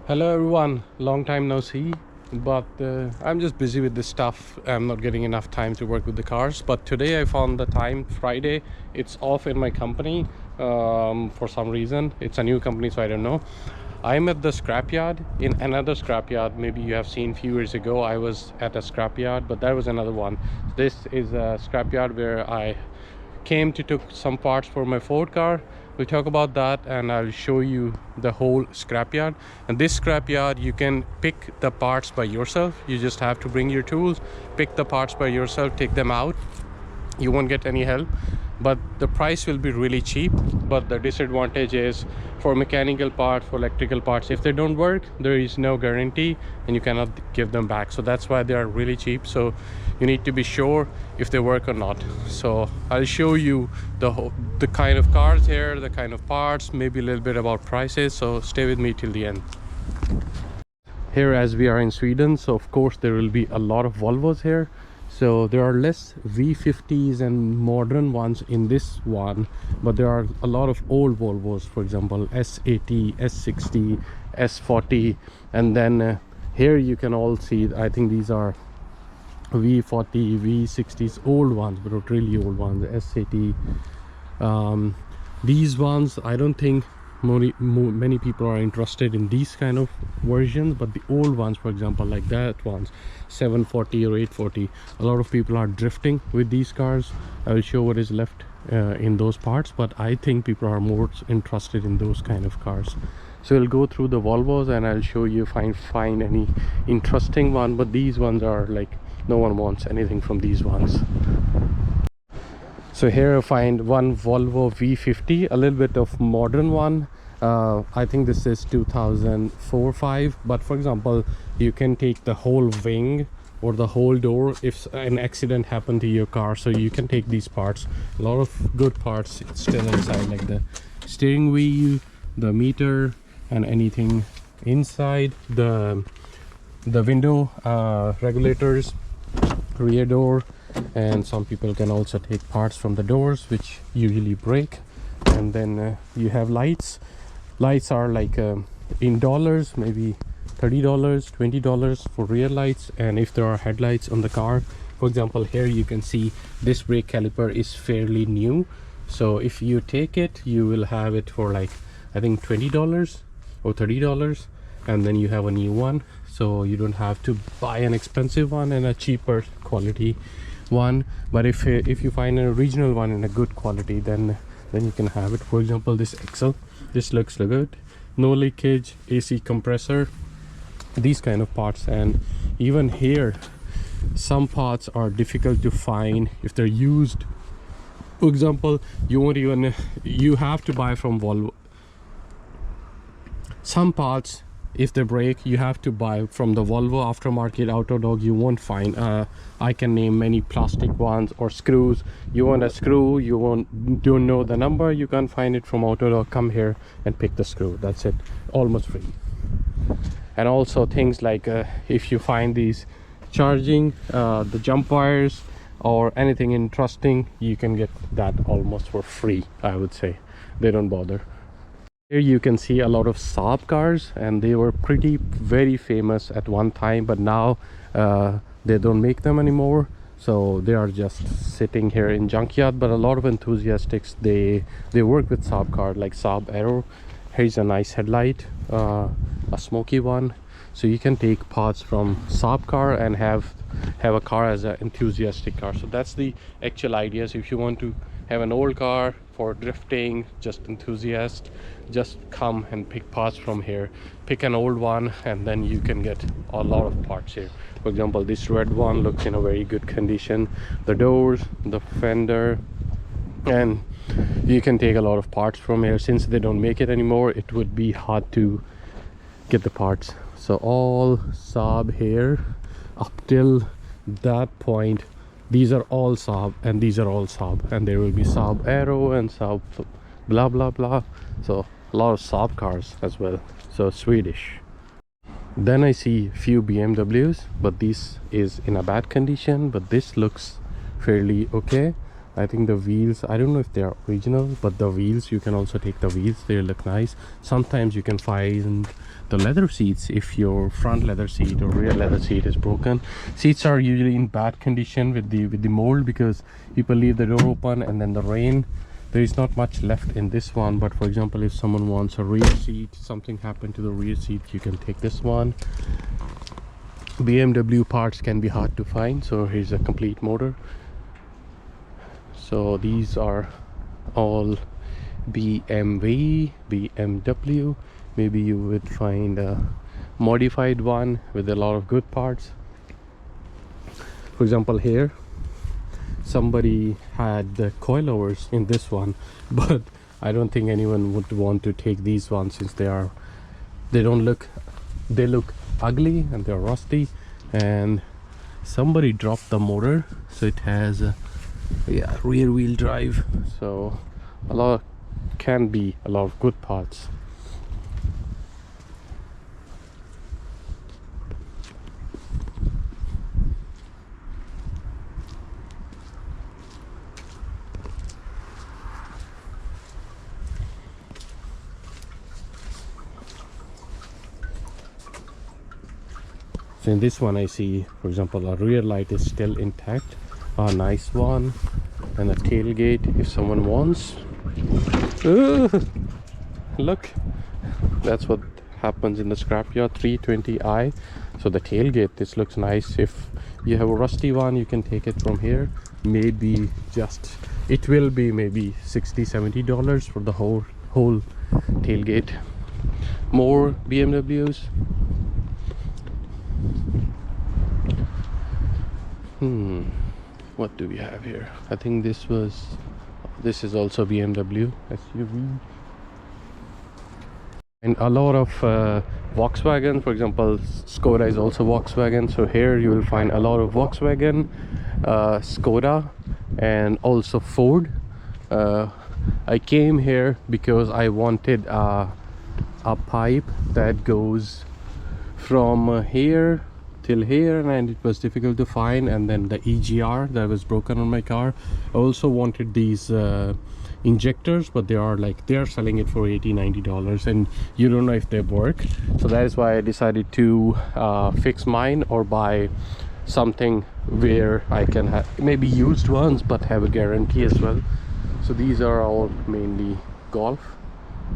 Hello everyone, long time no see, but I'm just busy with this stuff. I'm not getting enough time to work with the cars, but today I found the time. Friday, it's off in my company for some reason. It's a new company, so I don't know. I'm at the scrapyard, in another scrapyard. Maybe you have seen a few years ago I was at a scrapyard, but that was another one. This is a scrapyard where I came to took some parts for my Ford car. We'll talk about that, and I'll show you the whole scrapyard. And this scrapyard, you can pick the parts by yourself. You just have to bring your tools, pick the parts by yourself, take them out. You won't get any help, but the price will be really cheap. But the disadvantage is, for mechanical parts, for electrical parts, if they don't work, there is no guarantee and you cannot give them back. So that's why they are really cheap. So you need to be sure if they work or not. So I'll show you the kind of cars here, the kind of parts, maybe a little bit about prices. So stay with me till the end. Here, as we are in Sweden, so of course there will be a lot of Volvos here. So there are less V50s and modern ones in this one, but there are a lot of old Volvos, for example S80, S60, S40. And then here you can all see, I think these are V40, V60s, old ones, but not really old ones. S80, these ones, I don't think many people are interested in these kind of versions, but the old ones, for example, like that ones, 740 or 840, a lot of people are drifting with these cars. I will show what is left in those parts, but I think people are more interested in those kind of cars. So we'll go through the Volvos and I'll show you if I find any interesting one, but these ones are like, no one wants anything from these ones. So here I find one Volvo V50, a little bit of modern one. I think this is 2004-5, but for example, you can take the whole wing or the whole door if an accident happened to your car. So you can take these parts, a lot of good parts still inside, like the steering wheel, the meter, and anything inside, the window regulators, rear door. And some people can also take parts from the doors, which usually break. And then you have lights. Lights are like in dollars, maybe $30, $20 for rear lights. And if there are headlights on the car, for example, here you can see this brake caliper is fairly new. So if you take it, you will have it for like, I think $20 or $30, and then you have a new one. So you don't have to buy an expensive one and a cheaper quality one. But if you find an original one in a good quality, then you can have it. For example, this Excel, this looks good, no leakage, AC compressor, these kind of parts. And even here, some parts are difficult to find if they're used. For example, you have to buy from Volvo. Some parts, if they break, you have to buy from the Volvo aftermarket Autodog. You won't find I can name many plastic ones or screws. You want a screw, don't know the number, you can't find it from Autodog. Come here and pick the screw, that's it, almost free. And also things like if you find these charging the jump wires or anything interesting, you can get that almost for free, I would say. They don't bother. Here you can see a lot of Saab cars, and they were very famous at one time, but now they don't make them anymore. So they are just sitting here in junkyard. But a lot of enthusiasts, they work with Saab cars, like Saab Aero. Here's a nice headlight, a smoky one. So you can take parts from Saab car and have a car as an enthusiastic car. So that's the actual idea. So if you want to have an old car for drifting, just enthusiast, just come and pick parts from here. Pick an old one and then you can get a lot of parts here. For example, this red one looks in a very good condition, the doors, the fender, and you can take a lot of parts from here. Since they don't make it anymore, it would be hard to get the parts. So all Saab here up till that point, these are all Saab and these are all Saab, and there will be Saab Aero and Saab blah blah blah. So a lot of Saab cars as well, so Swedish. Then I see few BMWs, but this is in a bad condition, but this looks fairly okay. I think the wheels, I don't know if they are original, but the wheels, you can also take the wheels, they look nice. Sometimes you can find the leather seats if your front leather seat or rear leather seat is broken. Seats are usually in bad condition with the mold, because people leave the door open and then the rain, there is not much left in this one. But for example, if someone wants a rear seat, something happened to the rear seat, you can take this one. BMW parts can be hard to find, so here's a complete motor. So these are all BMW. Maybe you would find a modified one with a lot of good parts. For example, here somebody had the coilovers in this one, but I don't think anyone would want to take these ones, since they look ugly and they're rusty, and somebody dropped the motor, so it has a rear wheel drive, so can be a lot of good parts. So in this one I see, for example, a rear light is still intact, a nice one, and a tailgate if someone wants. Look, that's what happens in the Scrapyard 320i. So the tailgate, this looks nice. If you have a rusty one, you can take it from here. Maybe it will be maybe $60-70 for the whole tailgate. More BMWs. What do we have here? I think this is also BMW SUV, and a lot of Volkswagen. For example, Skoda is also Volkswagen, so here you will find a lot of Volkswagen, Skoda, and also Ford. I came here because I wanted a pipe that goes from here till here, and it was difficult to find, and then the EGR that was broken on my car. I also wanted these injectors, but they are selling it for $80-90, and you don't know if they work. So that is why I decided to fix mine, or buy something where I can have maybe used ones but have a guarantee as well. So these are all mainly Golf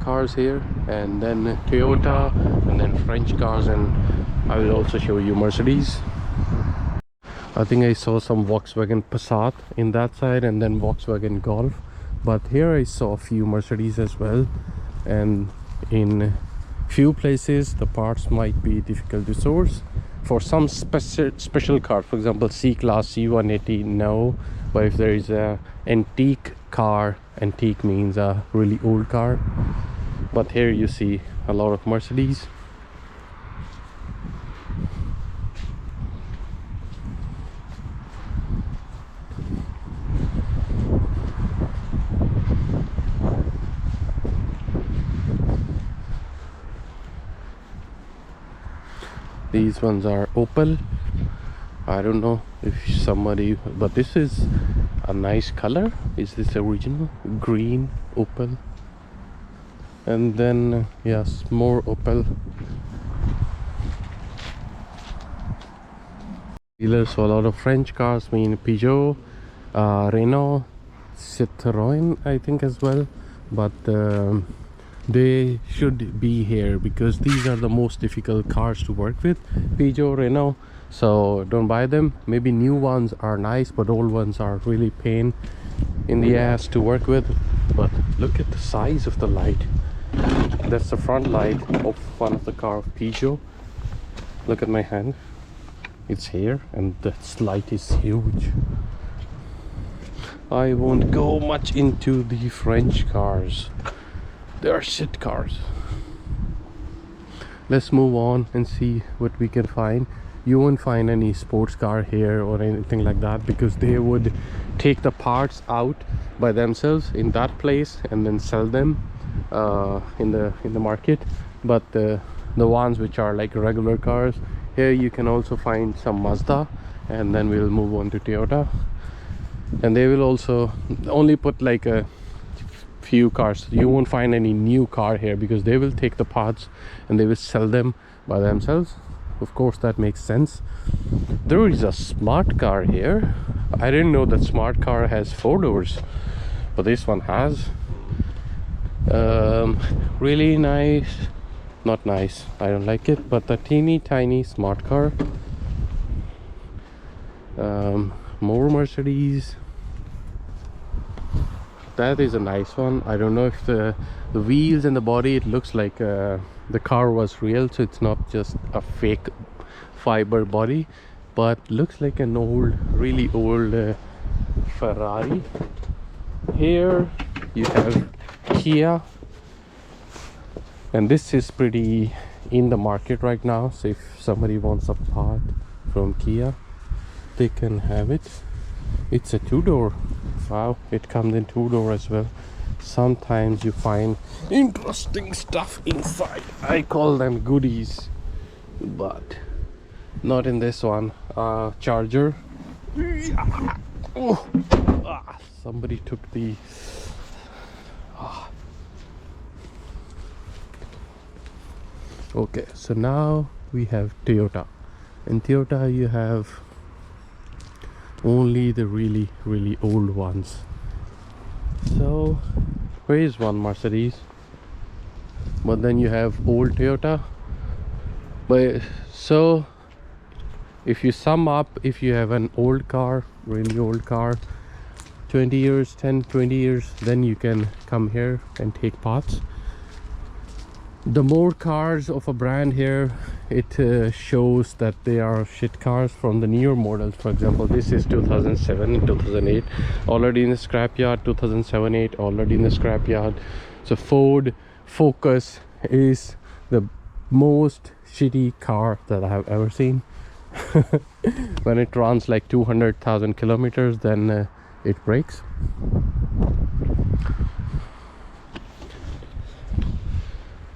cars here, and then Toyota, and then French cars, and I will also show you Mercedes. I think I saw some Volkswagen Passat in that side, and then Volkswagen Golf, but here I saw a few Mercedes as well. And in few places the parts might be difficult to source for some special car. For example, C-Class, C180, no. But if there is a antique car, antique means a really old car. But here you see a lot of Mercedes. These ones are Opel. I don't know if somebody, but this is a nice color. Is this original? Green Opel. And then yes, more Opel dealers. So a lot of French cars, mean Peugeot, Renault, Citroën I think as well, but they should be here because these are the most difficult cars to work with, Peugeot, Renault. So don't buy them. Maybe new ones are nice, but old ones are really pain in the ass to work with. But look at the size of the light. That's the front light of one of the car of Peugeot. Look at my hand, it's here, and that light is huge. I won't go much into the French cars. They are shit cars. Let's move on and see what we can find. You won't find any sports car here or anything like that, because they would take the parts out by themselves in that place and then sell them in the market. But the ones which are like regular cars, here you can also find some Mazda, and then we'll move on to Toyota. And they will also only put like a few cars. You won't find any new car here because they will take the parts and they will sell them by themselves. Of course, that makes sense. There is a smart car here. I didn't know that smart car has 4 doors, but this one has. Really nice. Not nice, I don't like it, but the teeny tiny smart car. More Mercedes. That is a nice one. I don't know if the wheels and the body, it looks like the car was real, so it's not just a fake fiber body, but looks like an old, really old Ferrari. Here you have Kia, and this is pretty in the market right now, so if somebody wants a part from Kia, they can have it. It's a 2-door. Wow, it comes in 2-door as well. Sometimes you find interesting stuff inside. I call them goodies, but not in this one. Charger. Oh, somebody took the okay, so now we have Toyota. In Toyota you have only the really old ones. So where is one Mercedes, but then you have old Toyota. But so if you sum up, if you have an old car, really old car, 20 years, 10-20 years, then you can come here and take parts. The more cars of a brand here, it shows that they are shit cars from the newer models. For example, this is 2007 and 2008 already in the scrapyard. 2007-8 already in the scrapyard. So Ford Focus is the most shitty car that I have ever seen. When it runs like 200,000 kilometers, then it breaks.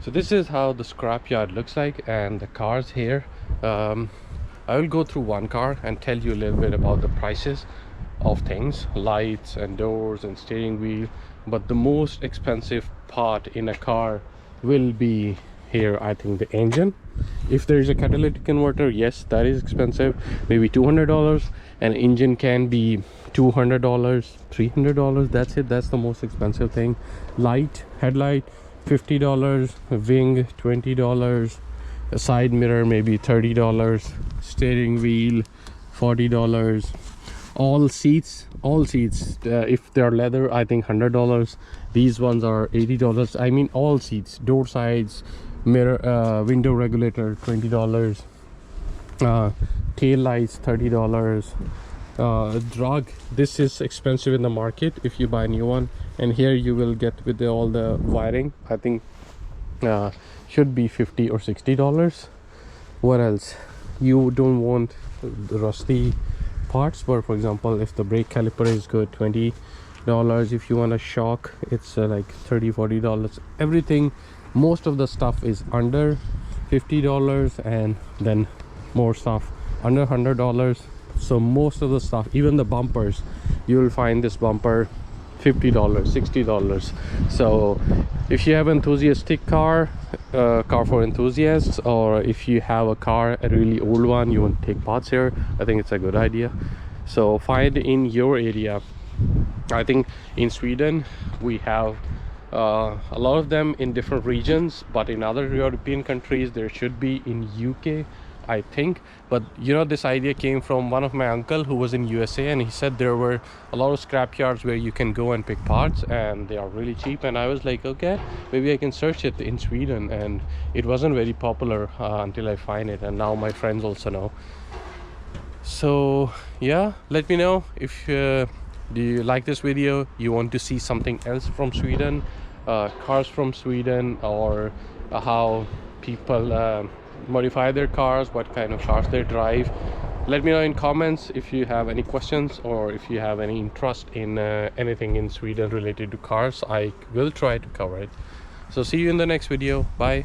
So this is how the scrapyard looks like, and the cars here. I will go through one car and tell you a little bit about the prices of things, lights and doors and steering wheel. But the most expensive part in a car will be here, I think, the engine. If there is a catalytic converter, yes, that is expensive, maybe $200. An engine can be $200, $300. That's it. That's the most expensive thing. Light, headlight, $50, wing $20, a side mirror maybe $30, steering wheel $40, all seats if they're leather, I think $100. These ones are $80. I mean all seats, door sides, mirror, window regulator $20, tail lights $30. Drug, this is expensive in the market if you buy a new one, and here you will get with all the wiring, I think should be $50 or $60. What else? You don't want the rusty parts, but for example, if the brake caliper is good, $20. If you want a shock, it's like $30-40. Everything, most of the stuff is under $50, and then more stuff under $100. So most of the stuff, even the bumpers, you will find this bumper $50, $60. So if you have an enthusiastic car for enthusiasts, or if you have a car, a really old one, you want to take parts here, I think it's a good idea. So find in your area. I think in Sweden we have a lot of them in different regions, but in other European countries there should be. In UK, I think, but you know, this idea came from one of my uncle who was in USA, and he said there were a lot of scrap yards where you can go and pick parts, and they are really cheap. And I was like, okay, maybe I can search it in Sweden, and it wasn't very popular until I find it, and now my friends also know. So yeah, let me know if do you like this video, you want to see something else from Sweden, cars from Sweden, or how people modify their cars, what kind of cars they drive. Let me know in comments if you have any questions, or if you have any interest in anything in Sweden related to cars. I will try to cover it. So see you in the next video. Bye.